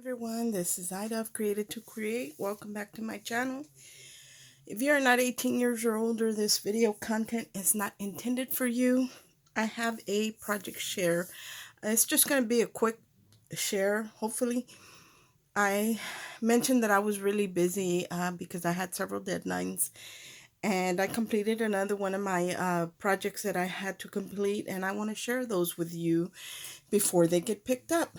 everyone, this is Ida of Created to Create. Welcome back to my channel. If you're not 18 years or older, this video content is not intended for you. I have a project share. It's just going to be a quick share, hopefully. I mentioned that I was really busy because I had several deadlines, and I completed another one of my projects that I had to complete, and I want to share those with you before they get picked up.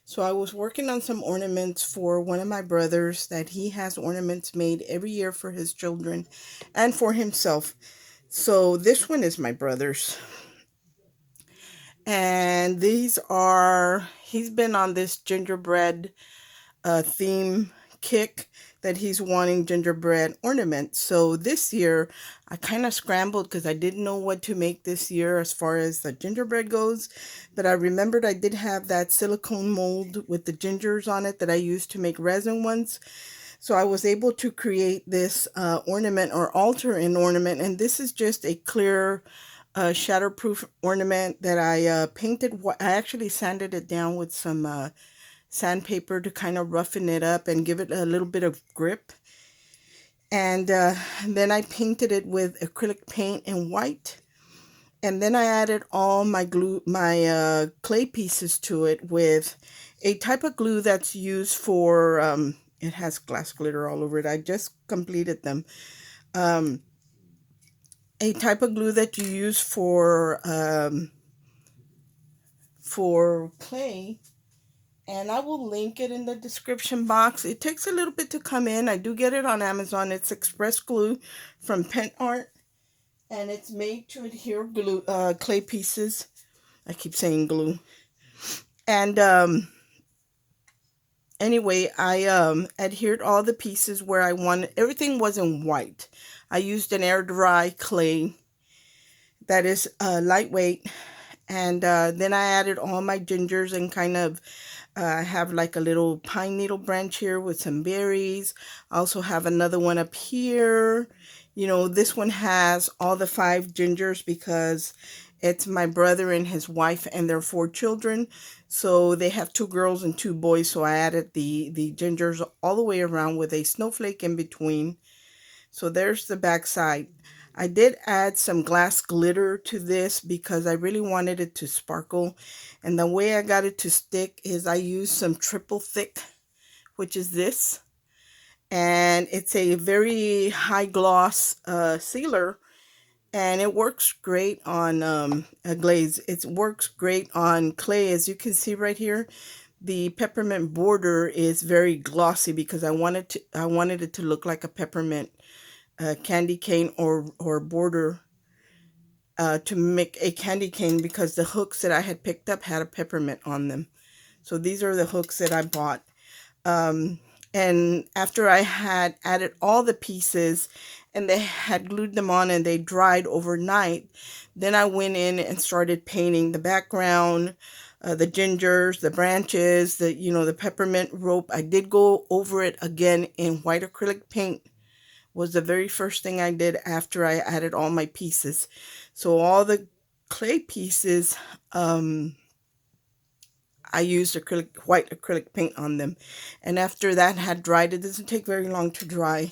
So I was working on some ornaments for one of my brothers that he has ornaments made every year for his children and for himself. So this one is my brother's. And these are, he's been on this gingerbread theme kick that he's wanting gingerbread ornaments. So this year I kind of scrambled because I didn't know what to make this year as far as the gingerbread goes, but I remembered I did have that silicone mold with the gingers on it that I used to make resin ones. So I was able to create this ornament, or alter an ornament, and this is just a clear shatterproof ornament that I painted. I actually sanded it down with some sandpaper to kind of roughen it up and give it a little bit of grip. And then I painted it with acrylic paint in white. And then I added all my clay pieces to it with a type of glue that's used for, it has glass glitter all over it. I just completed them. A type of glue that you use for clay, and I will link it in the description box. It takes a little bit to come in. I do get it on Amazon. It's express glue from Pent Art, and it's made to adhere glue clay pieces. I keep saying glue. And anyway, I adhered all the pieces where I wanted. Everything was in white. I used an air dry clay that is lightweight, and then I added all my gingers and kind of I have like a little pine needle branch here with some berries. I also have another one up here. You know, this one has all the 5 gingers because it's my brother and his wife and their 4 children. So they have 2 girls and 2 boys. So I added the gingers all the way around with a snowflake in between. So there's the back side. I did add some glass glitter to this because I really wanted it to sparkle. And the way I got it to stick is I used some triple thick, which is this. And it's a very high gloss sealer. And it works great on a glaze. It works great on clay. As you can see right here, the peppermint border is very glossy because I wanted it to look like a peppermint candy cane or border to make a candy cane, because the hooks that I had picked up had a peppermint on them. So these are the hooks that I bought. And after I had added all the pieces and they had glued them on and they dried overnight, then I went in and started painting the background, the gingers, the branches, the peppermint rope. I did go over it again in white acrylic paint. Was the very first thing I did after I added all my pieces. So all the clay pieces, I used white acrylic paint on them. And after that had dried, it doesn't take very long to dry,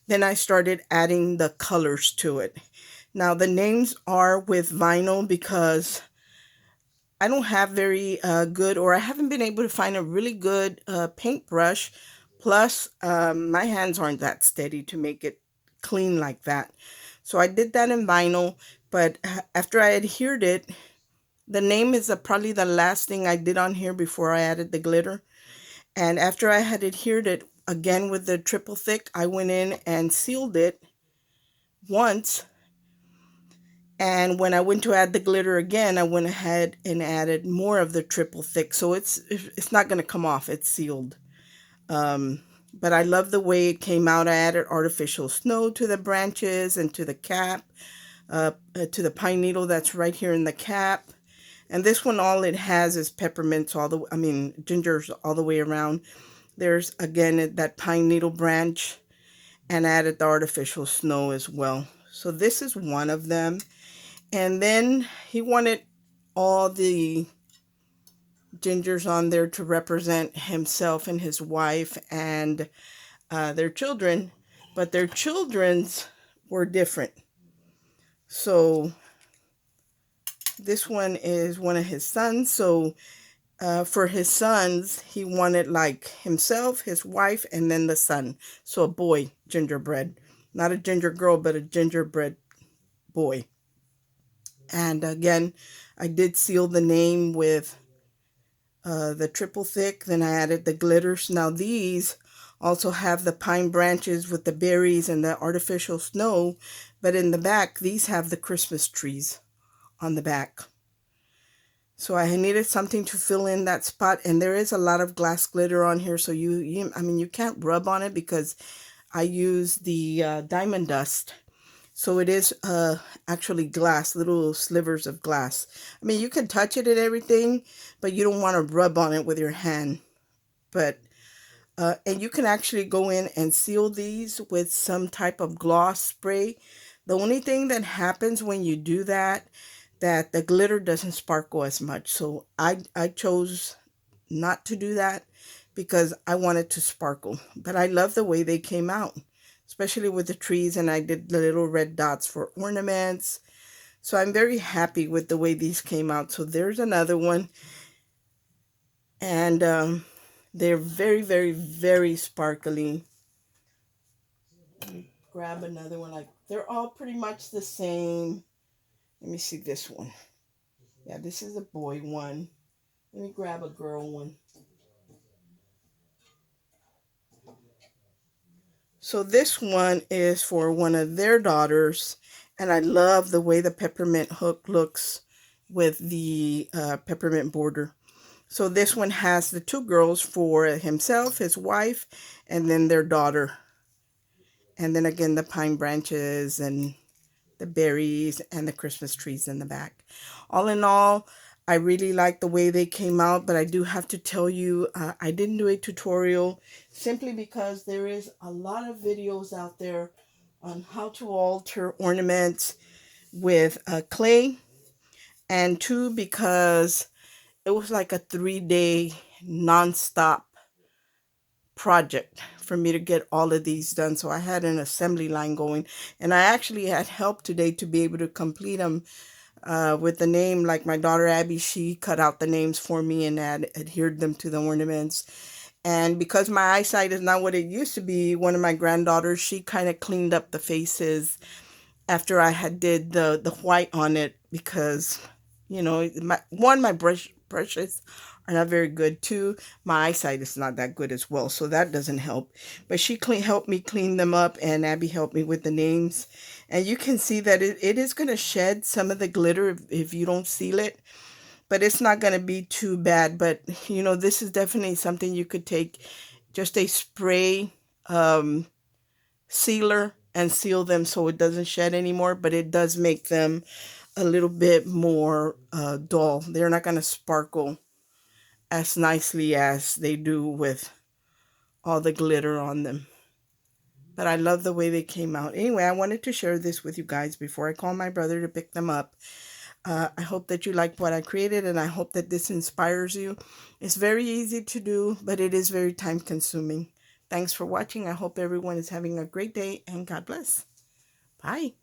then I started adding the colors to it. Now the names are with vinyl because I don't have very good, or I haven't been able to find a really good paintbrush. Plus, my hands aren't that steady to make it clean like that. So I did that in vinyl, but after I adhered it, the name is probably the last thing I did on here before I added the glitter. And after I had adhered it again with the triple thick, I went in and sealed it once. And when I went to add the glitter again, I went ahead and added more of the triple thick. So it's not going to come off. It's sealed. But I love the way it came out. I added artificial snow to the branches and to the cap, to the pine needle that's right here in the cap. And this one, all it has is peppermints gingers all the way around. There's, again, that pine needle branch, and added the artificial snow as well. So this is one of them. And then he wanted all the gingers on there to represent himself and his wife and their children, but their children's were different. So this one is one of his sons. So for his sons, he wanted like himself, his wife, and then the son. So a boy gingerbread. Not a ginger girl, but a gingerbread boy. And again, I did seal the name with the triple thick. Then I added the glitters. Now these also have the pine branches with the berries and the artificial snow. But in the back, these have the Christmas trees on the back. So I needed something to fill in that spot, and there is a lot of glass glitter on here, so I mean, you can't rub on it because I use the diamond dust. So it is actually glass, little slivers of glass. I mean, you can touch it and everything, but you don't want to rub on it with your hand. But and you can actually go in and seal these with some type of gloss spray. The only thing that happens when you do that the glitter doesn't sparkle as much. So I chose not to do that because I wanted to sparkle. But I love the way they came out, especially with the trees, and I did the little red dots for ornaments. So I'm very happy with the way these came out. So there's another one. And they're very, very, very sparkly. Let me grab another one. Like, they're all pretty much the same. Let me see this one. Yeah, this is a boy one. Let me grab a girl one. So this one is for one of their daughters, and I love the way the peppermint hook looks with the peppermint border. So this one has the two girls for himself, his wife, and then their daughter. And then again, the pine branches and the berries and the Christmas trees in the back. All in all, I really like the way they came out, but I do have to tell you, I didn't do a tutorial simply because there is a lot of videos out there on how to alter ornaments with clay, and two, because it was like a 3-day non-stop project for me to get all of these done. So I had an assembly line going, and I actually had help today to be able to complete them with the name. Like my daughter Abby, she cut out the names for me and adhered them to the ornaments. And because my eyesight is not what it used to be, one of my granddaughters, she kind of cleaned up the faces after I had did the white on it, because my brushes are not very good. Two, my eyesight is not that good as well, so that doesn't help. But she helped me clean them up, and Abby helped me with the names. And you can see that it is going to shed some of the glitter if you don't seal it, but it's not going to be too bad. But this is definitely something you could take just a spray sealer and seal them so it doesn't shed anymore, but it does make them a little bit more dull. They're not going to sparkle as nicely as they do with all the glitter on them. But I love the way they came out. Anyway, I wanted to share this with you guys before I call my brother to pick them up. I hope that you like what I created, and I hope that this inspires you. It's very easy to do, but it is very time consuming. Thanks for watching. I hope everyone is having a great day, and God bless. Bye.